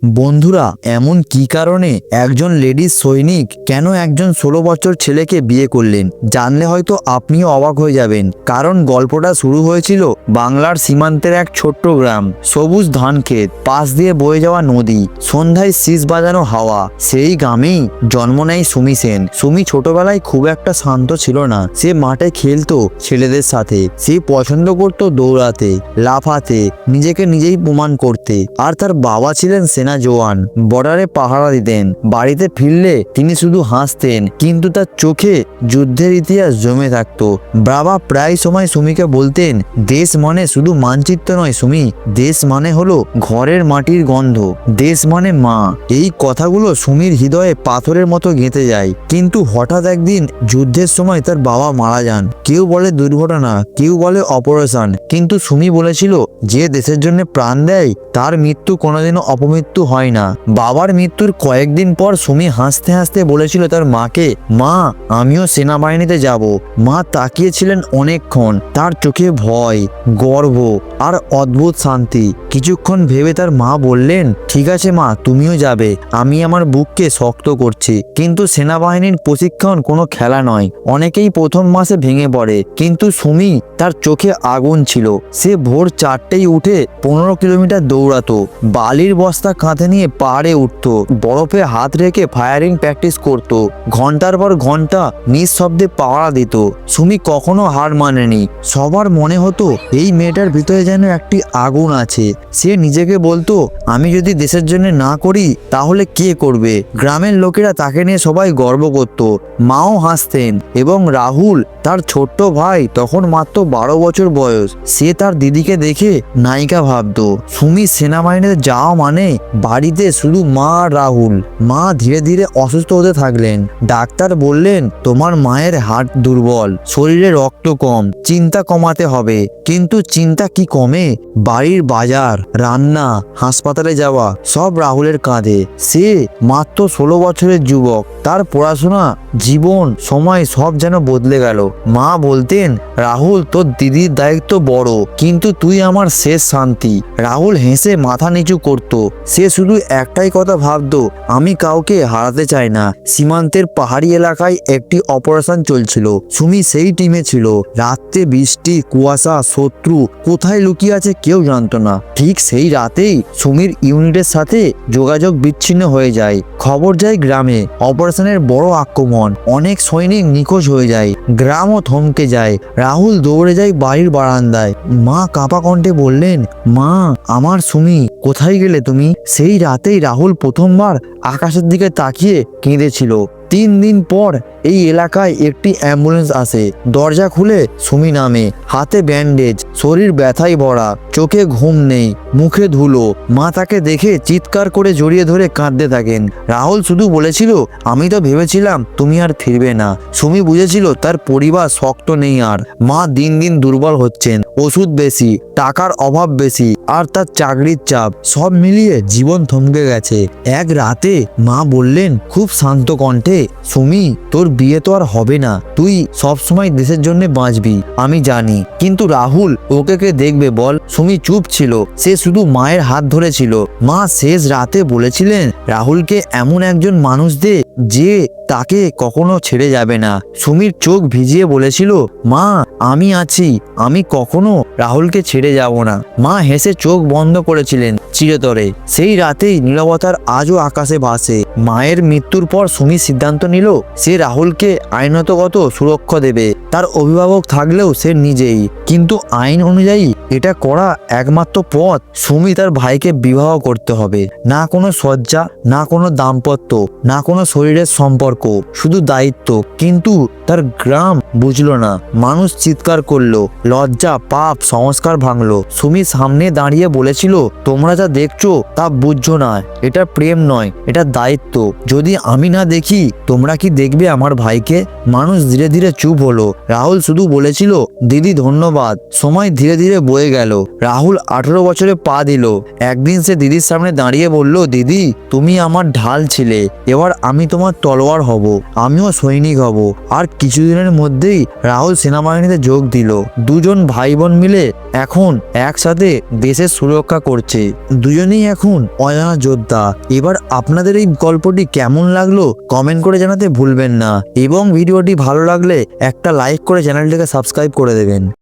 বন্ধুরা, এমন কি কারণে একজন লেডিস সৈনিক কেন একজন 16 বছর ছেলেকে বিয়ে করলেন জানলে হয়তো আপনিও অবাক হয়ে যাবেন। কারণ গল্পটা শুরু হয়েছিল বাংলার সীমান্তের এক ছোট্ট গ্রাম। সবুজ ধানক্ষেত, পাশ দিয়ে বয়ে যাওয়া নদী, সন্ধ্যায় শীষ বাজানো হাওয়া। সেই গ্রামেই জন্ম নেয় সুমি সেন। সুমি ছোটবেলায় খুব একটা শান্ত ছিল না। সে মাঠে খেলতো ছেলেদের সাথে। সে পছন্দ করতো দৌড়াতে, লাফাতে, নিজেকে নিজেই প্রমাণ করতে। আর তার বাবা ছিলেন সেনা জওয়ান, বর্ডারে পাহারা দিতেন। বাড়িতে ফিরলে তিনি শুধু হাসতেন, কিন্তু তার চোখে যুদ্ধের ইতিহাস জমে থাকতো। বাবা প্রায় সময় সুমিকে বলতেন, দেশ মানে শুধু মানচিত্র নয় সুমি, দেশ মানে হলো ঘরের মাটির গন্ধ, দেশ মানে মা। এই কথাগুলো সুমির হৃদয়ে পাথরের মতো গেঁথে যায়। কিন্তু হঠাৎ একদিন যুদ্ধের সময় তার বাবা মারা যান। কেউ বলে দুর্ঘটনা, কেউ বলে অপারেশন, কিন্তু সুমি বলেছিল যে দেশের জন্য প্রাণ দেয় তার মৃত্যু কোনোদিনও অপমৃত্যু হয় না। বাবার মৃত্যুর কয়েকদিন পর সুমি হাসতে হাসতে বলেছিল তার মাকে, মা আমিও সেনাবাহিনীতে যাব। মা তাকিয়েছিলেন অনেকক্ষণ, তার চোখে ভয়, গর্ব আর অদ্ভুত শান্তি। কিছুক্ষণ ভেবে তার মা বললেন, ঠিক আছে মা, তুমিও যাবে, আমি আমার বুককে শক্ত করছি। কিন্তু সেনাবাহিনীর প্রশিক্ষণ কোনো খেলা নয়। অনেকেই প্রথম মাসে ভেঙে পড়ে, কিন্তু সুমি তার চোখে আগুন ছিল। সে ভোর 4টেই উঠে 15 কিলোমিটার দৌড়াতো, বালির বস্তা কাঁধে নিয়ে পাহাড়ে উঠতো, বরফে হাত রেখে ফায়ারিং প্র্যাকটিস করত, ঘন্টার পর ঘন্টা নিঃশব্দে পাহারা দিত। সুমি কখনো হার মানেনি। সবার মনে হতো এই মেয়েটার ভিতরে যেন একটি আগুন আছে। সে নিজেকে বলতো, আমি যদি দেশের জন্য না করি তাহলে কে করবে। গ্রামের লোকেরা তাকে নিয়ে সবাই গর্ব করত, মাও হাসতেন। এবং রাহুল, তার ছোট্ট ভাই, তখন মাত্র 12 বছর বয়স। সে তার দিদিকে দেখে নায়িকা ভাবতো। সুমি সেনাবাহিনীতে যাওয়া মানে বাড়িতে শুধু মা আর রাহুল। মা ধীরে ধীরে অসুস্থ হতে থাকলেন। ডাক্তার বললেন, তোমার মায়ের হার্ট দুর্বল, শরীরে রক্ত কম, চিন্তা কমাতে হবে। কিন্তু চিন্তা কি কমে? বাড়ির বাজার, রান্না, হাসপাতালে যাওয়া সব রাহুলের কাঁধে। সে মাত্র 16 বছরের যুবক। তার পড়াশোনা, জীবন, সময় সব যেন বদলে গেল। মা বলতেন, রাহুল তোর দিদির দায়িত্ব বড়, কিন্তু তুই আমার শেষ শান্তি। রাহুল হেসে মাথা নিচু করত। সে শুধু একটাই কথা ভাবতো, আমি কাউকে হারাতে চাই না। সীমান্তের পাহাড়ি এলাকায় একটি অপারেশন চলছিল। সুমি সেই টিমে ছিল। রাত্রে বৃষ্টি, কুয়াশা, শত্রু কোথায় লুকিয়ে আছে কেউ জানতো না। ঠিক সেই রাতেই সুমির ইউনিটের সাথে যোগাযোগ বিচ্ছিন্ন হয়ে যায়। খবর যায় গ্রামে অপারেশনের বড় আক্রমণ। অনেক সৈনিক নিখোঁজ হয়ে যায়। গ্রামও থমকে যায়। রাহুল দৌড়ে যায় বাড়ির বারান্দায়। মা কাঁপা কণ্ঠে বললেন, মা আমার সুমি, কোথায় গেলে তুমি? সেই রাতেই রাহুল প্রথমবার আকাশের দিকে তাকিয়ে কেঁদেছিল। 3 দিন পর এই এলাকায় একটি অ্যাম্বুলেন্স আসে। দরজা খুলে সুমি নামে, হাতে ব্যান্ডেজ, শরীর ব্যথায় ভরা, চোখে ঘুম নেই, মুখে ধুলো। মা তাকে দেখে চিৎকার করে জড়িয়ে ধরে কাঁদতে থাকেন। রাহুল শুধু বলেছিল, আমি তো ভেবেছিলাম তুমি আর ফিরবে না। সুমি বুঝেছিল তার পরিবার শক্ত নেই আর। মা দিন দিন দুর্বল হচ্ছেন, ওষুধ বেশি, টাকার অভাব বেশি, আর তার চাকরির চাপ, সব মিলিয়ে জীবন থমকে গেছে। এক রাতে মা বললেন খুব শান্ত কণ্ঠে, সুমি তোর বিয়ে তো আর হবে না, তুই সবসময় দেশের জন্য বাঁচবি আমি জানি, কিন্তু রাহুল ওকে কে দেখবে বল? সুমি চুপ ছিল। সে শুধু মায়ের হাত ধরেছিল। মা শেষ রাতে বলেছিলেন, রাহুলকে এমন একজন মানুষ দে যে তাকে কখনো ছেড়ে যাবে না। সুমির চোখ ভিজিয়ে বলেছিল, মা আমি আছি, আমি কখনো রাহুলকে ছেড়ে যাব না। মা হেসে চোখ বন্ধ করেছিলেন চিরতরে। সেই রাতেই নীরবতার আজও আকাশে ভাসে। মায়ের মৃত্যুর পর সুমি সিদ্ধান্ত নিল সে রাহুলকে আইনগত সুরক্ষা দেবে। তার অভিভাবক থাকলেও সে নিজেই। কিন্তু আইন অনুযায়ী এটা করা একমাত্র পথ। সুমি তার ভাইকে বিবাহ করতে হবে। না কোনো সজ্জা, না কোনো দাম্পত্য, না কোনো শরীরের সম্পর্ক, শুধু দায়িত্ব। কিন্তু তার গ্রাম বুঝলো না। মানুষ চিৎকার করলো, লজ্জা, পাপ, সংস্কার ভাঙলো। সুমি সামনে দাঁড়িয়ে বলেছিল, তোমরা যা দেখছো তা বুঝছো না। এটা প্রেম নয়, এটা দায়িত্ব। যদি আমি না দেখি তোমরা কি দেখবে আমার ভাইকে? মানুষ ধীরে ধীরে চুপ হলো। রাহুল শুধু বলেছিল, দিদি ধন্যবাদ। সময় ধীরে ধীরে বয়ে গেল। রাহুল 18 বছরে পা দিল। একদিন সে দিদির সামনে দাঁড়িয়ে বলল, দিদি তুমি আমার ঢাল ছিলে, এবার আমি তোমার তলোয়ার হব, আমিও সৈনিক হব। আর কিছুদিনের মধ্যেই রাহুল সেনাবাহিনীতে যোগ দিল। দুজন ভাই বোন মিলে এখন একসাথে দেশের সুরক্ষা করছে। দুজনেই এখন অজানা যোদ্ধা। এবার আপনাদের এই গল্পটি কেমন লাগলো কমেন্ট করে জানাতে ভুলবেন না, এবং ভিডিওটি ভালো লাগলে একটা লাইক করে চ্যানেলটিকে সাবস্ক্রাইব করে দেবেন।